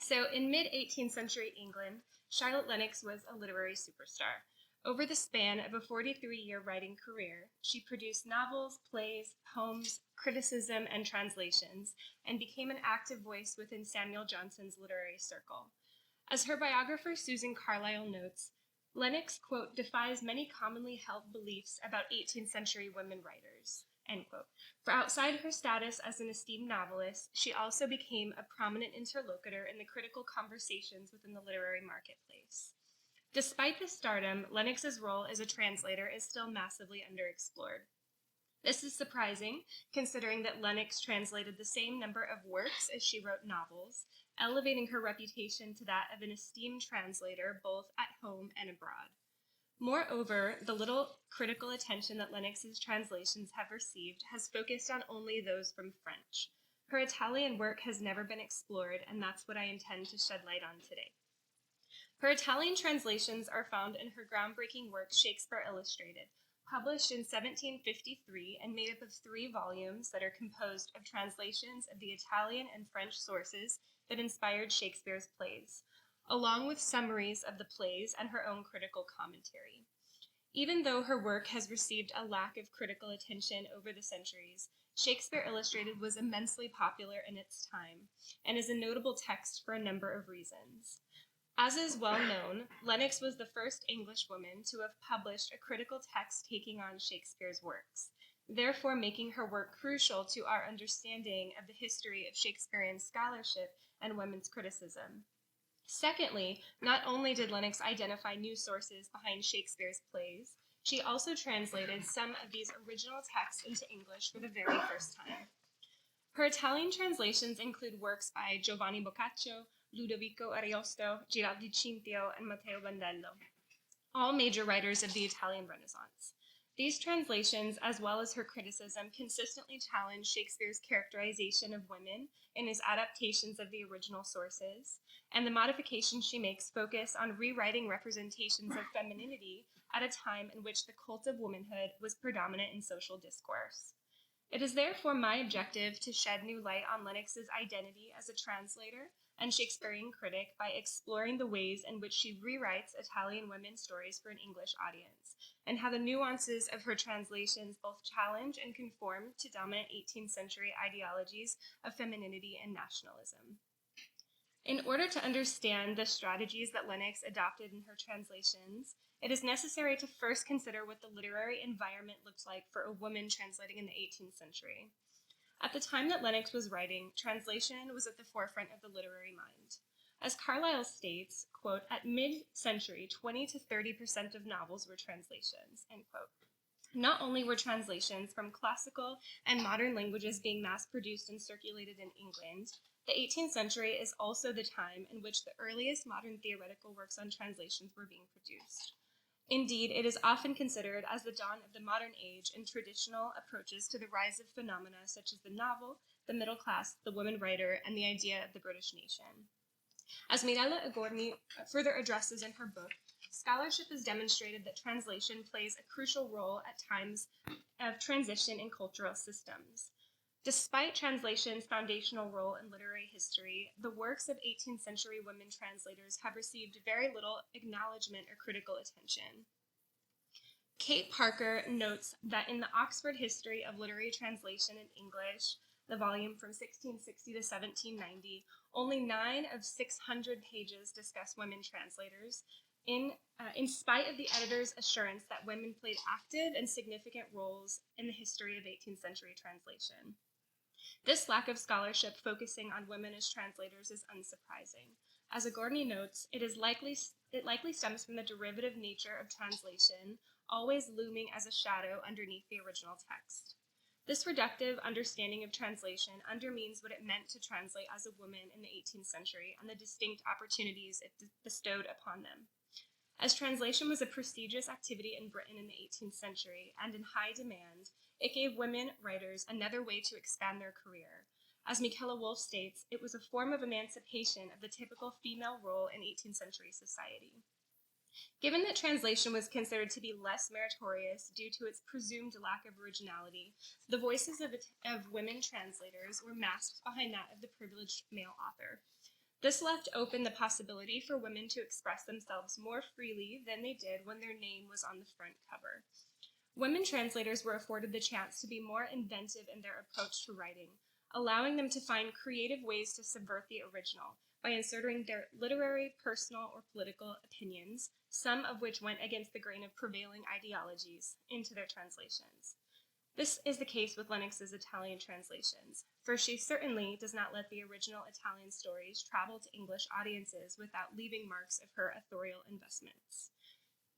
So in mid-18th century England, Charlotte Lennox was a literary superstar. Over the span of a 43-year writing career, she produced novels, plays, poems, criticism, and translations, and became an active voice within Samuel Johnson's literary circle. As her biographer Susan Carlyle notes, Lennox, quote, defies many commonly held beliefs about 18th century women writers, end quote. For outside her status as an esteemed novelist, she also became a prominent interlocutor in the critical conversations within the literary marketplace. Despite this stardom, Lennox's role as a translator is still massively underexplored. This is surprising, considering that Lennox translated the same number of works as she wrote novels, elevating her reputation to that of an esteemed translator both at home and abroad. Moreover, the little critical attention that Lennox's translations have received has focused on only those from French. Her Italian work has never been explored, and that's what I intend to shed light on today. Her Italian translations are found in her groundbreaking work, Shakespeare Illustrated, published in 1753 and made up of 3 volumes that are composed of translations of the Italian and French sources that inspired Shakespeare's plays, along with summaries of the plays and her own critical commentary. Even though her work has received a lack of critical attention over the centuries, Shakespeare Illustrated was immensely popular in its time and is a notable text for a number of reasons. As is well known, Lennox was the first English woman to have published a critical text taking on Shakespeare's works, therefore making her work crucial to our understanding of the history of Shakespearean scholarship and women's criticism. Secondly, not only did Lennox identify new sources behind Shakespeare's plays, she also translated some of these original texts into English for the very first time. Her Italian translations include works by Giovanni Boccaccio, Ludovico Ariosto, Giraldo Cinthio, and Matteo Bandello, all major writers of the Italian Renaissance. These translations, as well as her criticism, consistently challenge Shakespeare's characterization of women in his adaptations of the original sources, and the modifications she makes focus on rewriting representations of femininity at a time in which the cult of womanhood was predominant in social discourse. It is therefore my objective to shed new light on Lennox's identity as a translator and Shakespearean critic by exploring the ways in which she rewrites Italian women's stories for an English audience, and how the nuances of her translations both challenge and conform to dominant 18th century ideologies of femininity and nationalism. In order to understand the strategies that Lennox adopted in her translations, it is necessary to first consider what the literary environment looked like for a woman translating in the 18th century. At the time that Lennox was writing, translation was at the forefront of the literary mind. As Carlyle states, quote, at mid-century, 20 to 30% of novels were translations, end quote. Not only were translations from classical and modern languages being mass-produced and circulated in England, the 18th century is also the time in which the earliest modern theoretical works on translations were being produced. Indeed, it is often considered as the dawn of the modern age in traditional approaches to the rise of phenomena such as the novel, the middle class, the woman writer, and the idea of the British nation. As Mirella Agorni further addresses in her book, scholarship has demonstrated that translation plays a crucial role at times of transition in cultural systems. Despite translation's foundational role in literary history, the works of 18th century women translators have received very little acknowledgement or critical attention. Kate Parker notes that in the Oxford History of Literary Translation in English, the volume from 1660 to 1790, only 9 of 600 pages discuss women translators, in spite of the editor's assurance that women played active and significant roles in the history of 18th century translation. This lack of scholarship focusing on women as translators is unsurprising. As Agorni notes, it likely stems from the derivative nature of translation, always looming as a shadow underneath the original text. This reductive understanding of translation undermines what it meant to translate as a woman in the 18th century and the distinct opportunities it bestowed upon them. As translation was a prestigious activity in Britain in the 18th century and in high demand, it gave women writers another way to expand their career. As Michaela Wolff states, it was a form of emancipation of the typical female role in 18th century society. Given that translation was considered to be less meritorious due to its presumed lack of originality, the voices of women translators were masked behind that of the privileged male author. This left open the possibility for women to express themselves more freely than they did when their name was on the front cover. Women translators were afforded the chance to be more inventive in their approach to writing, allowing them to find creative ways to subvert the original by inserting their literary, personal, or political opinions, some of which went against the grain of prevailing ideologies, into their translations. This is the case with Lennox's Italian translations, for she certainly does not let the original Italian stories travel to English audiences without leaving marks of her authorial investments.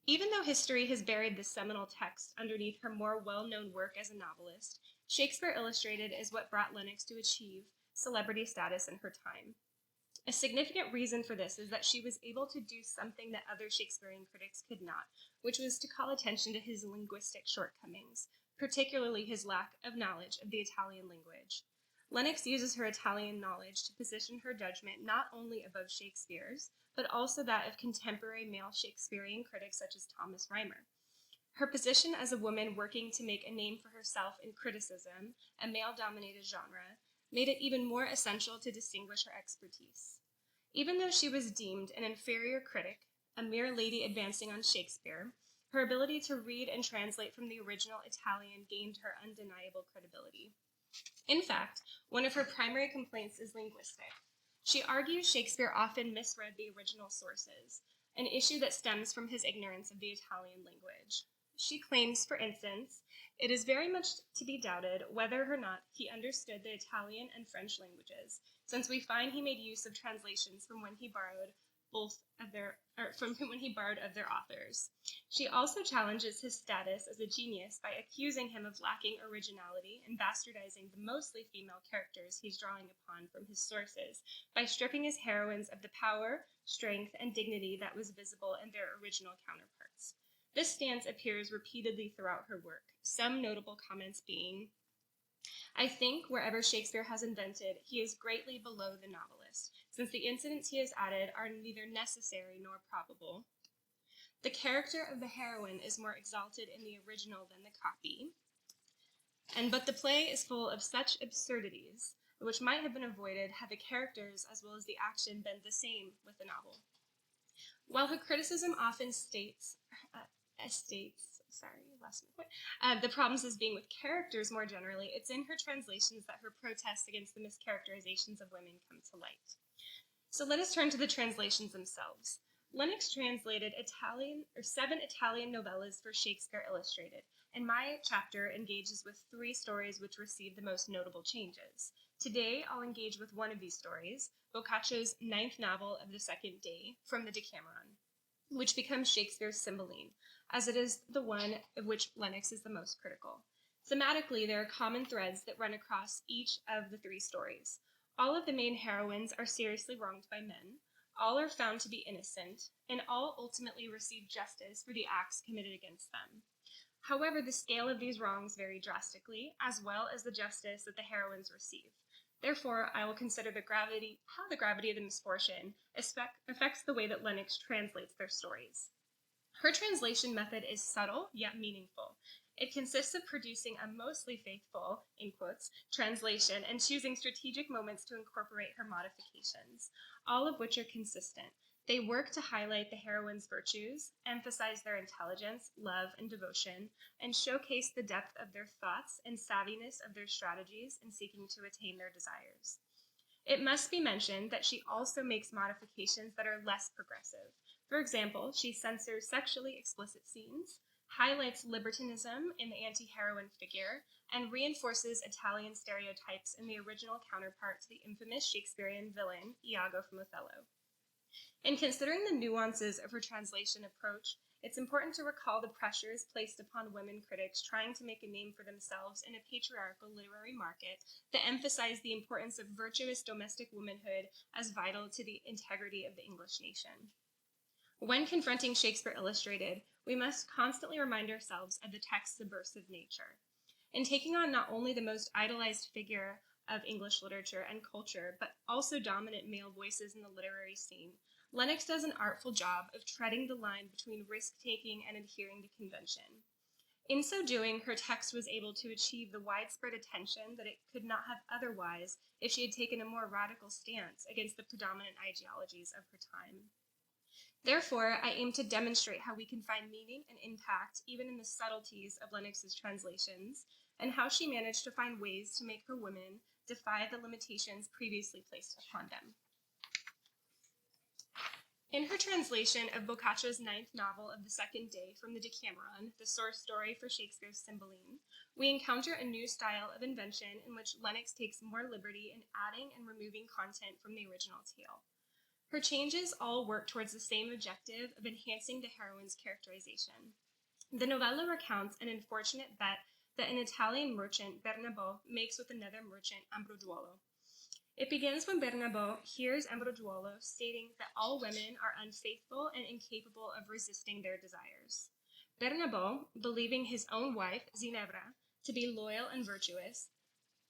Even though history has buried this seminal text underneath her more well-known work as a novelist, Shakespeare Illustrated is what brought Lennox to achieve celebrity status in her time. A significant reason for this is that she was able to do something that other Shakespearean critics could not, which was to call attention to his linguistic shortcomings, particularly his lack of knowledge of the Italian language. Lennox uses her Italian knowledge to position her judgment not only above Shakespeare's, but also that of contemporary male Shakespearean critics such as Thomas Reimer. Her position as a woman working to make a name for herself in criticism, a male-dominated genre, made it even more essential to distinguish her expertise. Even though she was deemed an inferior critic, a mere lady advancing on Shakespeare, her ability to read and translate from the original Italian gained her undeniable credibility. In fact, one of her primary complaints is linguistic. She argues Shakespeare often misread the original sources, an issue that stems from his ignorance of the Italian language. She claims, for instance, it is very much to be doubted whether or not he understood the Italian and French languages, since we find he made use of translations from when he borrowed of their authors. She also challenges his status as a genius by accusing him of lacking originality and bastardizing the mostly female characters he's drawing upon from his sources by stripping his heroines of the power, strength, and dignity that was visible in their original counterparts. This stance appears repeatedly throughout her work, some notable comments being, I think wherever Shakespeare has invented, he is greatly below the novelist, since the incidents he has added are neither necessary nor probable. The character of the heroine is more exalted in the original than the copy, but the play is full of such absurdities, which might have been avoided had the characters as well as the action been the same with the novel. While her criticism often states the problems as being with characters more generally, it's in her translations that her protests against the mischaracterizations of women come to light. So let us turn to the translations themselves. Lennox translated 7 Italian novellas for Shakespeare Illustrated, and my chapter engages with 3 stories which received the most notable changes. Today, I'll engage with one of these stories, Boccaccio's 9th novel of the Second Day, from the Decameron, which becomes Shakespeare's Cymbeline, as it is the one of which Lennox is the most critical. Thematically, there are common threads that run across each of the 3 stories. All of the main heroines are seriously wronged by men, all are found to be innocent, and all ultimately receive justice for the acts committed against them. However, the scale of these wrongs vary drastically, as well as the justice that the heroines receive. Therefore, I will consider how the gravity of the misfortune affects the way that Lennox translates their stories. Her translation method is subtle, yet meaningful. It consists of producing a mostly faithful, in quotes, translation and choosing strategic moments to incorporate her modifications, all of which are consistent. They work to highlight the heroine's virtues, emphasize their intelligence, love, and devotion, and showcase the depth of their thoughts and savviness of their strategies in seeking to attain their desires. It must be mentioned that she also makes modifications that are less progressive. For example, she censors sexually explicit scenes, highlights libertinism in the anti-heroine figure, and reinforces Italian stereotypes in the original counterpart to the infamous Shakespearean villain, Iago from Othello. In considering the nuances of her translation approach, it's important to recall the pressures placed upon women critics trying to make a name for themselves in a patriarchal literary market that emphasize the importance of virtuous domestic womanhood as vital to the integrity of the English nation. When confronting Shakespeare Illustrated, we must constantly remind ourselves of the text's subversive nature. In taking on not only the most idolized figure of English literature and culture, but also dominant male voices in the literary scene, Lennox does an artful job of treading the line between risk-taking and adhering to convention. In so doing, her text was able to achieve the widespread attention that it could not have otherwise if she had taken a more radical stance against the predominant ideologies of her time. Therefore, I aim to demonstrate how we can find meaning and impact even in the subtleties of Lennox's translations, and how she managed to find ways to make her women defy the limitations previously placed upon them. In her translation of Boccaccio's ninth novel of the second day from the Decameron, the source story for Shakespeare's Cymbeline, we encounter a new style of invention in which Lennox takes more liberty in adding and removing content from the original tale. Her changes all work towards the same objective of enhancing the heroine's characterization. The novella recounts an unfortunate bet that an Italian merchant, Bernabo, makes with another merchant, Ambroduolo. It begins when Bernabo hears Ambroduolo stating that all women are unfaithful and incapable of resisting their desires. Bernabo, believing his own wife, Ginevra, to be loyal and virtuous,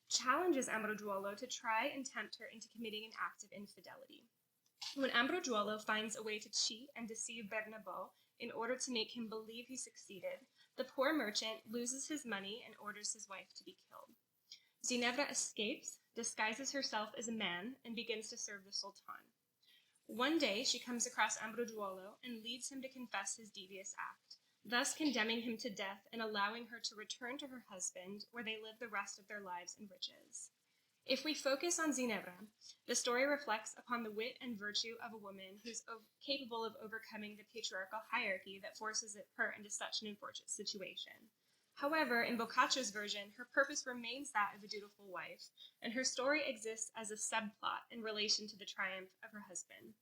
challenges Ambroduolo to try and tempt her into committing an act of infidelity. When Ambroduolo finds a way to cheat and deceive Bernabo in order to make him believe he succeeded, the poor merchant loses his money and orders his wife to be killed. Ginevra escapes, disguises herself as a man, and begins to serve the Sultan. One day she comes across Ambroduolo and leads him to confess his devious act, thus condemning him to death and allowing her to return to her husband, where they live the rest of their lives in riches. If we focus on Ginevra, the story reflects upon the wit and virtue of a woman who's capable of overcoming the patriarchal hierarchy that forces her into such an unfortunate situation. However, in Boccaccio's version, her purpose remains that of a dutiful wife, and her story exists as a subplot in relation to the triumph of her husband.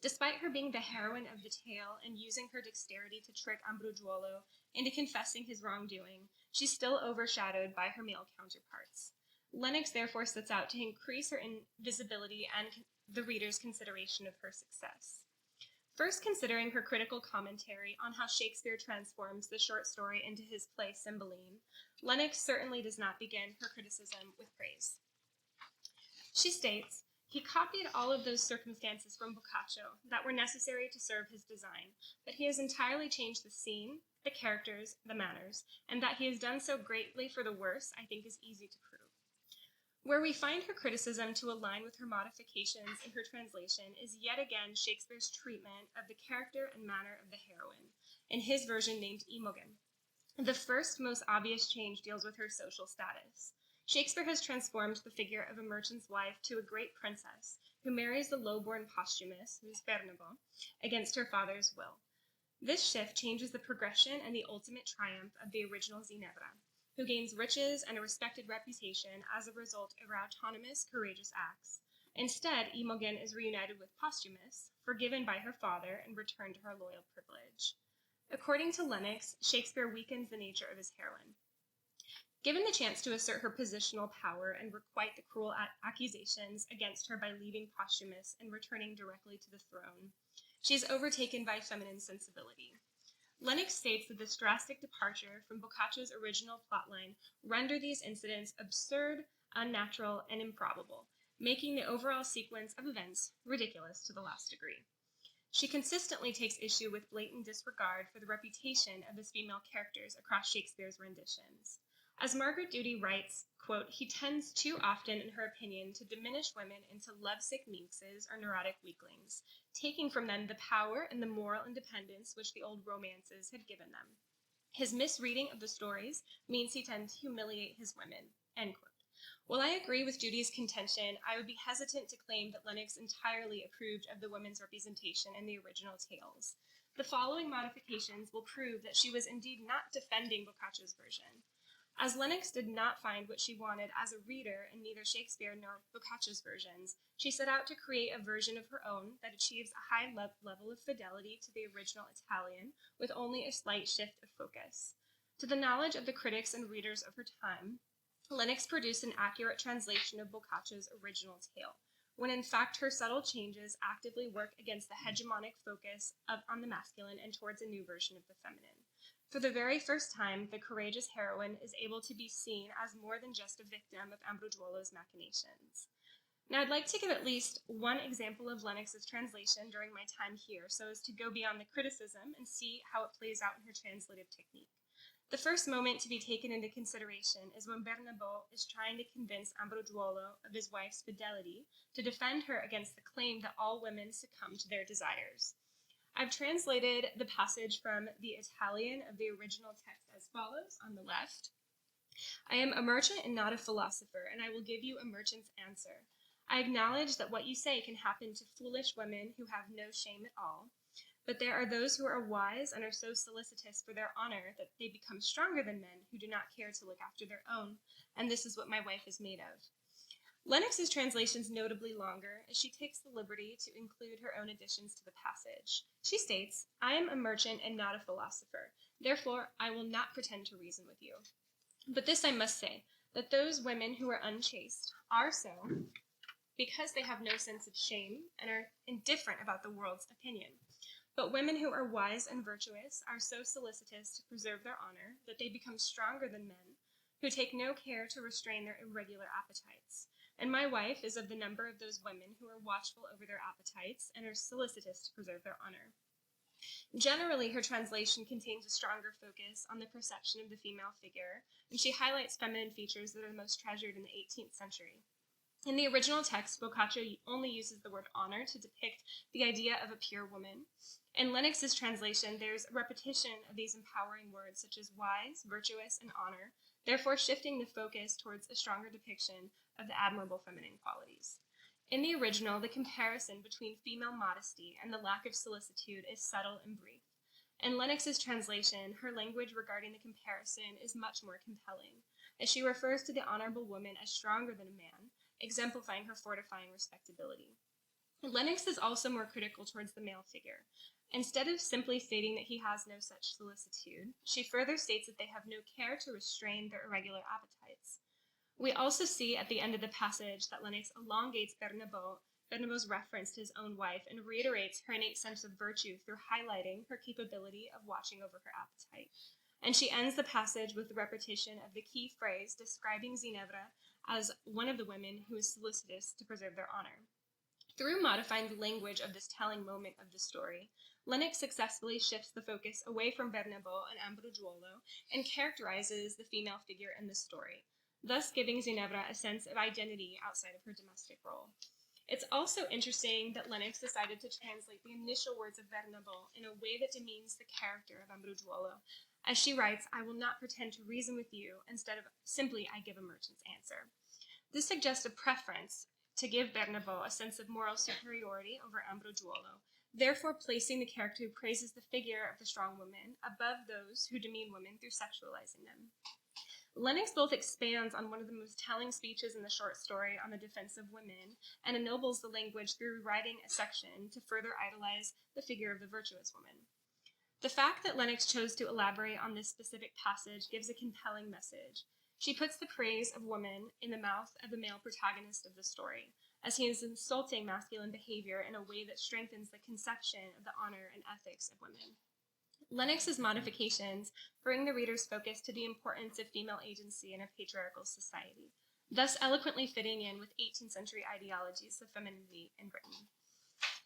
Despite her being the heroine of the tale and using her dexterity to trick Ambroduolo into confessing his wrongdoing, she's still overshadowed by her male counterparts. Lennox therefore sets out to increase her invisibility and the reader's consideration of her success. First, considering her critical commentary on how Shakespeare transforms the short story into his play Cymbeline, Lennox certainly does not begin her criticism with praise. She states, "He copied all of those circumstances from Boccaccio that were necessary to serve his design, but he has entirely changed the scene, the characters, the manners, and that he has done so greatly for the worse, I think is easy to prove." Where we find her criticism to align with her modifications in her translation is yet again Shakespeare's treatment of the character and manner of the heroine, in his version named Imogen. The first, most obvious change deals with her social status. Shakespeare has transformed the figure of a merchant's wife to a great princess, who marries the low-born Posthumus, who is Bernabo, against her father's will. This shift changes the progression and the ultimate triumph of the original Ginevra, who gains riches and a respected reputation as a result of her autonomous, courageous acts. Instead, Imogen is reunited with Posthumus, forgiven by her father, and returned to her loyal privilege. According to Lennox, Shakespeare weakens the nature of his heroine. Given the chance to assert her positional power and requite the cruel accusations against her by leaving Posthumus and returning directly to the throne, she is overtaken by feminine sensibility. Lennox states that this drastic departure from Boccaccio's original plotline render these incidents absurd, unnatural, and improbable, making the overall sequence of events ridiculous to the last degree. She consistently takes issue with blatant disregard for the reputation of his female characters across Shakespeare's renditions. As Margaret Duty writes, quote, "He tends too often, in her opinion, to diminish women into lovesick minxes or neurotic weaklings, taking from them the power and the moral independence which the old romances had given them. His misreading of the stories means he tends to humiliate his women," end quote. While I agree with Duty's contention, I would be hesitant to claim that Lennox entirely approved of the women's representation in the original tales. The following modifications will prove that she was indeed not defending Boccaccio's version. As Lennox did not find what she wanted as a reader in neither Shakespeare nor Boccaccio's versions, she set out to create a version of her own that achieves a high level of fidelity to the original Italian, with only a slight shift of focus. To the knowledge of the critics and readers of her time, Lennox produced an accurate translation of Boccaccio's original tale, when in fact her subtle changes actively work against the hegemonic focus on the masculine and towards a new version of the feminine. For the very first time, the courageous heroine is able to be seen as more than just a victim of Ambroduolo's machinations. Now, I'd like to give at least one example of Lennox's translation during my time here, so as to go beyond the criticism and see how it plays out in her translative technique. The first moment to be taken into consideration is when Bernabotte is trying to convince Ambrogiuolo of his wife's fidelity to defend her against the claim that all women succumb to their desires. I've translated the passage from the Italian of the original text as follows on the left. I am a merchant and not a philosopher, and I will give you a merchant's answer. I acknowledge that what you say can happen to foolish women who have no shame at all, but there are those who are wise and are so solicitous for their honor that they become stronger than men who do not care to look after their own, and this is what my wife is made of. Lennox's translation is notably longer, as she takes the liberty to include her own additions to the passage. She states, I am a merchant and not a philosopher, therefore I will not pretend to reason with you. But this I must say, that those women who are unchaste are so because they have no sense of shame and are indifferent about the world's opinion. But women who are wise and virtuous are so solicitous to preserve their honor that they become stronger than men, who take no care to restrain their irregular appetites. And my wife is of the number of those women who are watchful over their appetites and are solicitous to preserve their honor. Generally, her translation contains a stronger focus on the perception of the female figure, and she highlights feminine features that are most treasured in the 18th century. In the original text, Boccaccio only uses the word honor to depict the idea of a pure woman. In Lennox's translation, there's a repetition of these empowering words such as wise, virtuous, and honor, therefore shifting the focus towards a stronger depiction of the admirable feminine qualities. In the original, the comparison between female modesty and the lack of solicitude is subtle and brief. In Lennox's translation, her language regarding the comparison is much more compelling, as she refers to the honorable woman as stronger than a man, exemplifying her fortifying respectability. Lennox is also more critical towards the male figure. Instead of simply stating that he has no such solicitude, she further states that they have no care to restrain their irregular appetites. We also see at the end of the passage that Lennox elongates Bernabotte's reference to his own wife and reiterates her innate sense of virtue through highlighting her capability of watching over her appetite. And she ends the passage with the repetition of the key phrase describing Ginevra as one of the women who is solicitous to preserve their honor. Through modifying the language of this telling moment of the story, Lennox successfully shifts the focus away from Bernabotte and Ambrogiuolo and characterizes the female figure in the story, thus giving Ginevra a sense of identity outside of her domestic role. It's also interesting that Lennox decided to translate the initial words of Bernabotte in a way that demeans the character of Ambrogiuolo. As she writes, I will not pretend to reason with you, instead of simply I give a merchant's answer. This suggests a preference to give Bernabotte a sense of moral superiority over Ambrogiuolo, therefore placing the character who praises the figure of the strong woman above those who demean women through sexualizing them. Lennox both expands on one of the most telling speeches in the short story on the defense of women and ennobles the language through rewriting a section to further idolize the figure of the virtuous woman. The fact that Lennox chose to elaborate on this specific passage gives a compelling message. She puts the praise of woman in the mouth of the male protagonist of the story, as he is insulting masculine behavior in a way that strengthens the conception of the honor and ethics of women. Lennox's modifications bring the reader's focus to the importance of female agency in a patriarchal society, thus eloquently fitting in with 18th century ideologies of femininity in Britain.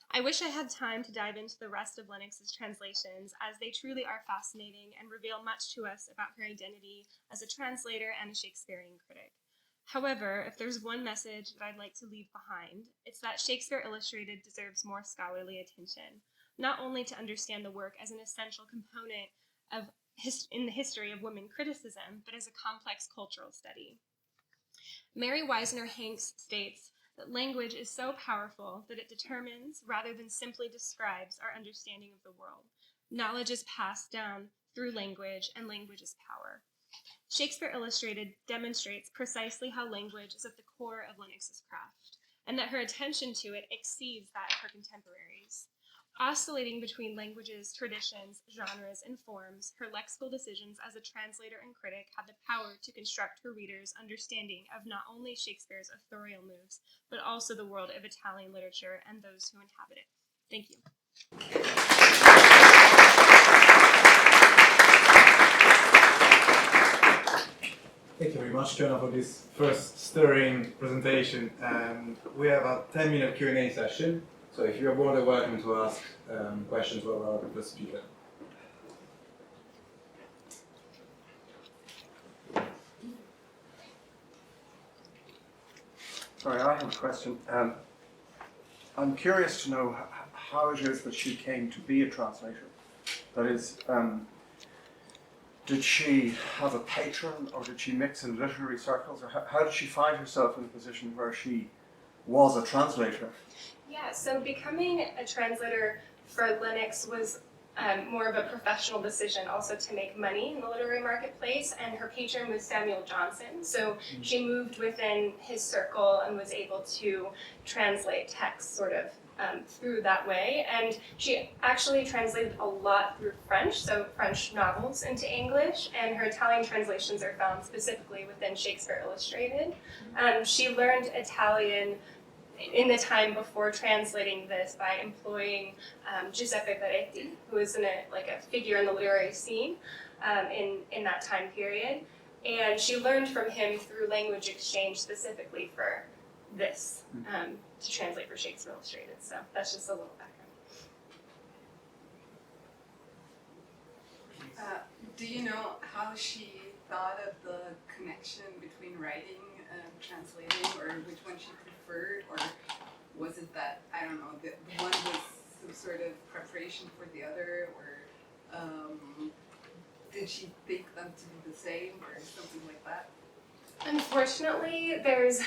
I wish I had time to dive into the rest of Lennox's translations, as they truly are fascinating and reveal much to us about her identity as a translator and a Shakespearean critic. However, if there's one message that I'd like to leave behind, it's that Shakespeare Illustrated deserves more scholarly attention, not only to understand the work as an essential component in the history of women criticism, but as a complex cultural study. Mary Wisner Hanks states that language is so powerful that it determines, rather than simply describes, our understanding of the world. Knowledge is passed down through language, and language is power. Shakespeare Illustrated demonstrates precisely how language is at the core of Lennox's craft, and that her attention to it exceeds that of her contemporaries. Oscillating between languages, traditions, genres, and forms, her lexical decisions as a translator and critic had the power to construct her readers' understanding of not only Shakespeare's authorial moves, but also the world of Italian literature and those who inhabit it. Thank you. Thank you very much, Kiawna, for this first stirring presentation. And we have a 10-minute Q&A session. So if you're more than welcome to ask questions of our first speaker. Sorry, I have a question. I'm curious to know how it is that she came to be a translator. That is, did she have a patron, or did she mix in literary circles, or how did she find herself in a position where she was a translator? Yeah, so becoming a translator for Lennox was more of a professional decision, also to make money in the literary marketplace, and her patron was Samuel Johnson. So she moved within his circle and was able to translate texts sort of through that way. And she actually translated a lot through French, so French novels into English, and her Italian translations are found specifically within Shakespeare Illustrated. She learned Italian in the time before translating this by employing Giuseppe Peretti, who was a figure in the literary scene in that time period. And she learned from him through language exchange specifically for this, to translate for Shakespeare Illustrated. So that's just a little background. Do you know how she thought of the connection between writing and translating, or which one she preferred, or was it that, I don't know, the one was some sort of preparation for the other, or did she think them to be the same, or something like that? Unfortunately, there's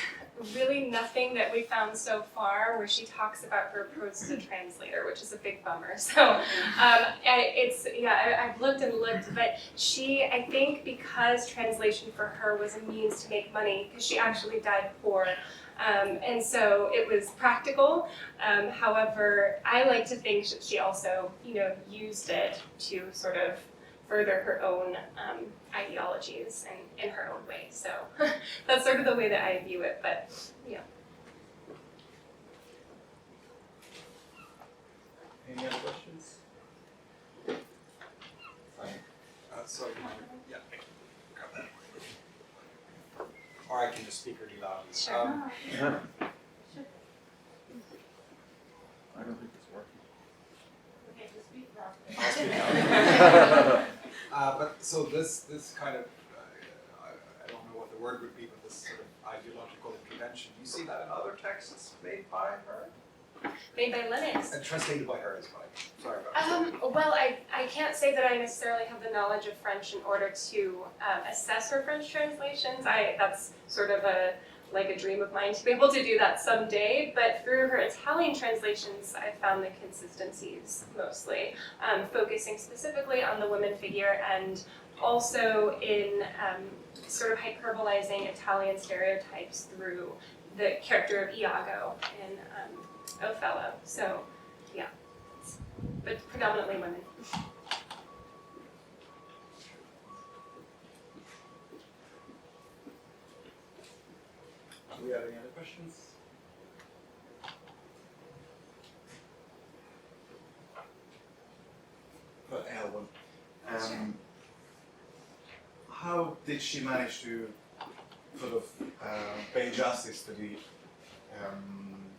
really nothing that we found so far where she talks about her approach as a translator, which is a big bummer. So I've looked and looked, but I think because translation for her was a means to make money, because she actually died poor, and so it was practical. However, I like to think that she also, used it to sort of further her own ideologies and in her own way. So that's sort of the way that I view it, but yeah. Any other questions? Fine. So, yeah, I can grab that. Or I can just speak really loudly. Sure. I don't think it's working. Okay, just speak loudly. I'll speak loudly. But so this kind of, I don't know what the word would be, but this sort of ideological intervention, do you see that in other texts made by her? Made by Lennox. And translated by her as well. Sorry about that. Well, I can't say that I necessarily have the knowledge of French in order to assess her French translations. That's sort of a dream of mine to be able to do that someday, but through her Italian translations, I found the consistencies mostly, focusing specifically on the women figure and also in sort of hyperbolizing Italian stereotypes through the character of Iago in Othello. So, yeah, but predominantly women. Do we have any other questions? For Elwyn, how did she manage to sort of pay justice to the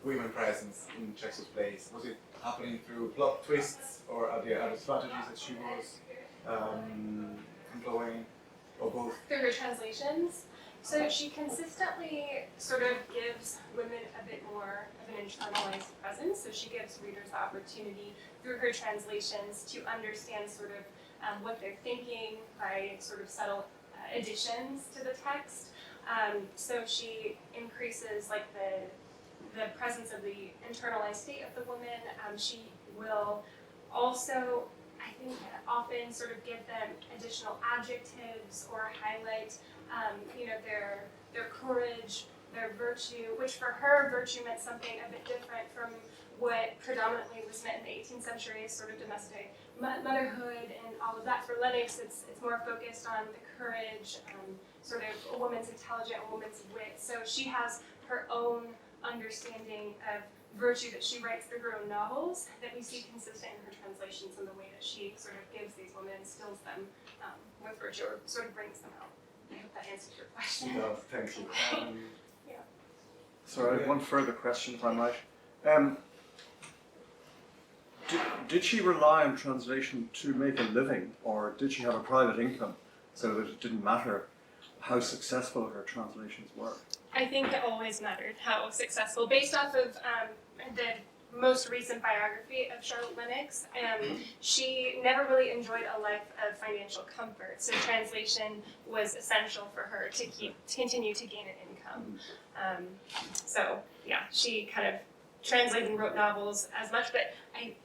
women presence in Shakespeare's plays? Was it happening through plot twists, or are there other strategies that she was employing, or both? Through her translations. So she consistently sort of gives women a bit more of an internalized presence. So she gives readers the opportunity through her translations to understand sort of what they're thinking by sort of subtle additions to the text. So she increases the presence of the internalized state of the woman. She will also, I think, often sort of give them additional adjectives or highlight their courage, their virtue, which for her, virtue meant something a bit different from what predominantly was meant in the 18th century as sort of domestic motherhood and all of that. For Lennox, it's more focused on the courage, sort of a woman's intelligence, a woman's wit. So she has her own understanding of virtue that she writes through her own novels that we see consistent in her translations and the way that she sort of gives these women, instills them with virtue, or sort of brings them out. I hope that answers your question. No, thank you. Yeah. So I have one further question, if I might. Did she rely on translation to make a living, or did she have a private income so that it didn't matter how successful her translations were? I think it always mattered how successful, based off of the most recent biography of Charlotte Lennox, she never really enjoyed a life of financial comfort. So translation was essential for her to continue to gain an income. So yeah, she kind of translated and wrote novels as much, but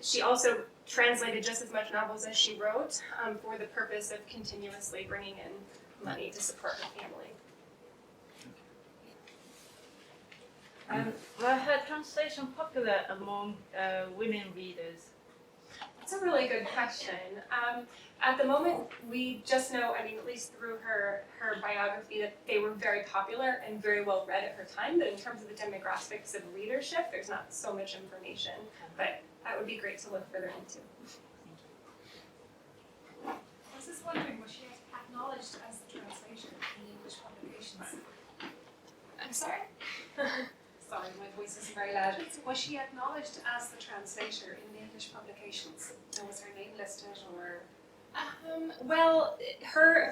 she also translated just as much novels as she wrote for the purpose of continuously bringing in money to support her family. Were her translation popular among women readers? That's a really good question. At the moment, we just know, I mean, at least through her biography, that they were very popular and very well read at her time, but in terms of the demographics of readership, there's not so much information, but that would be great to look further into. I was just wondering, was she acknowledged as the translation in English publications? I'm sorry? Sorry, my voice isn't very loud. Was she acknowledged as the translator in the English publications? And was her name listed, or? Well,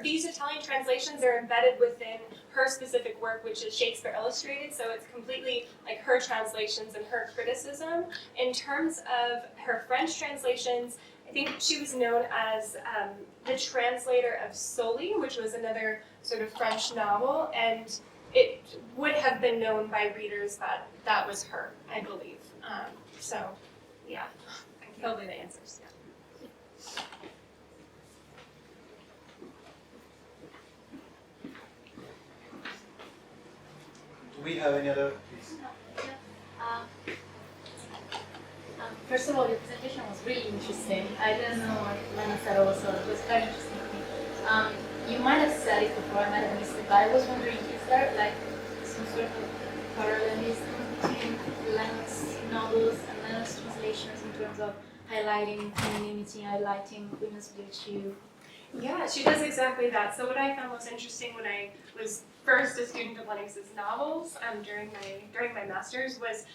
these Italian translations are embedded within her specific work, which is Shakespeare Illustrated, so it's completely like her translations and her criticism. In terms of her French translations, I think she was known as the translator of Sully, which was another sort of French novel, and it would have been known by readers that that was her, I believe. So, yeah, probably the answers, yeah. Do we have any other? Please. First of all, your presentation was really interesting. I didn't know what Lena said also. It was very interesting to me. You might have said it before, I might have missed it, but I was wondering, is there like some sort of parallelism between Lennox novels and Lennox translations in terms of highlighting femininity, highlighting women's virtue? Yeah, she does exactly that. So what I found most interesting when I was first a student of Lennox's novels during my master's was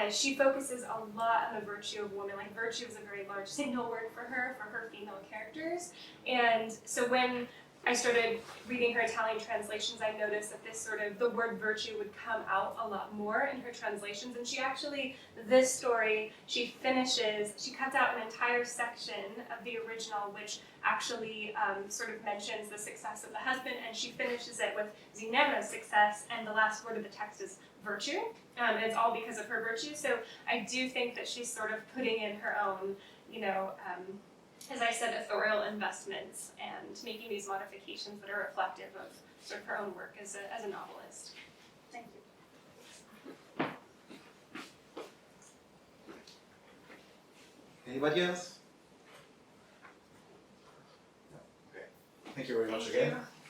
she focuses a lot on the virtue of women. Like virtue is a very large signal word for her female characters. And so when I started reading her Italian translations, I noticed that the word virtue would come out a lot more in her translations. And she actually, this story, she cuts out an entire section of the original, which actually sort of mentions the success of the husband, and she finishes it with Ginevra's success, and the last word of the text is virtue. And it's all because of her virtue. So I do think that she's sort of putting in her own, as I said, authorial investments and making these modifications that are reflective of sort of her own work as a novelist. Thank you. Anybody else? Okay. Thank you very much again. You.